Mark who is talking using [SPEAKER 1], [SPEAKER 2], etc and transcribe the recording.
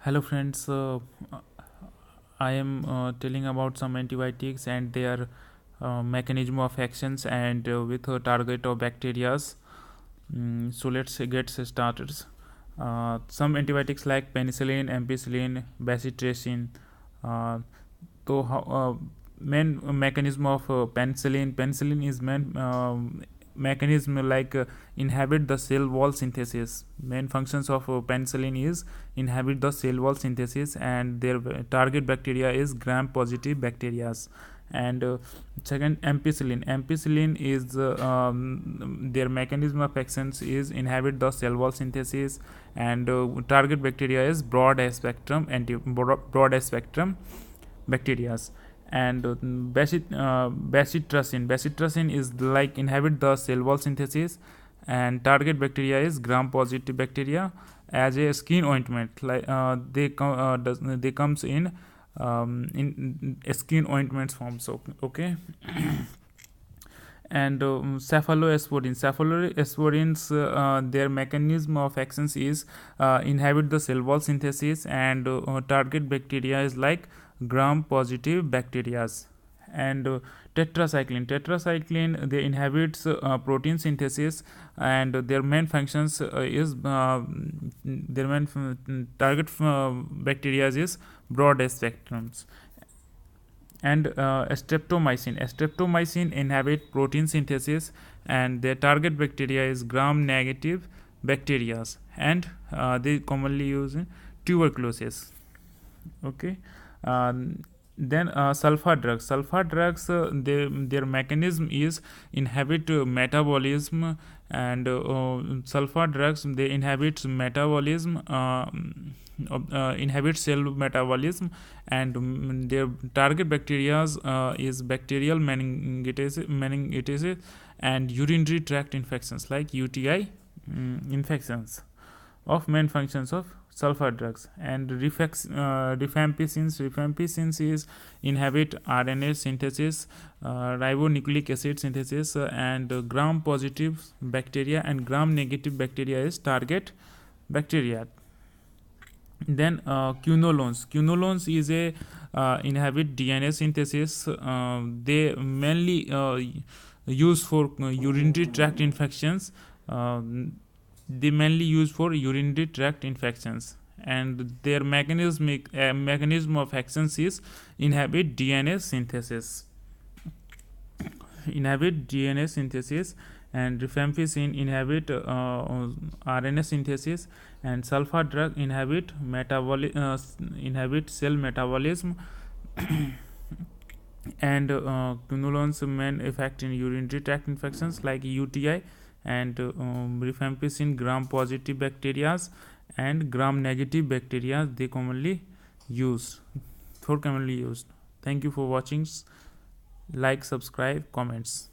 [SPEAKER 1] Hello friends, I am telling about some antibiotics and their mechanism of actions and with a target of bacteria. So let's get started. Some antibiotics like penicillin, ampicillin, bacitracin. Uh, Main mechanism of penicillin is main mechanism like inhibit the cell wall synthesis. Main functions of penicillin is inhibit the cell wall synthesis, and their target bacteria is gram positive bacteria. And second, ampicillin is their mechanism of actions is inhibit the cell wall synthesis, and target bacteria is broad spectrum bacteria. And bacitracin is like inhibit the cell wall synthesis, and target bacteria is gram positive bacteria. As a skin ointment, like they comes in skin ointments form. So okay. And cephalosporins, their mechanism of actions is inhibit the cell wall synthesis, and target bacteria is like gram positive bacteria. And tetracycline they inhibits protein synthesis, and their main functions is their main target bacteria is broad spectrums. And streptomycin inhibit protein synthesis, and their target bacteria is gram negative bacteria, and they commonly use in tuberculosis. Okay. Then sulfur drugs, their mechanism is inhibit metabolism, and sulfur drugs they inhibit metabolism, inhibit cell metabolism, and their target bacteria is bacterial meningitis and urinary tract infections like UTI infections of main functions of sulfur drugs. And rifampicins is inhibit RNA synthesis, ribonucleic acid synthesis, and gram positive bacteria, and gram negative bacteria is target bacteria. Then quinolones is a inhibit DNA synthesis. They mainly use for urinary tract infections. They mainly use for urinary tract infections, and their mechanism of actions is inhibit DNA synthesis. And rifampicin inhibit RNA synthesis, and sulfur drug inhibit cell metabolism. And quinolones main effect in urinary tract infections like UTI, and rifampicin gram positive bacteria and gram negative bacteria they commonly used. Thank you for watching. Like, subscribe, comments.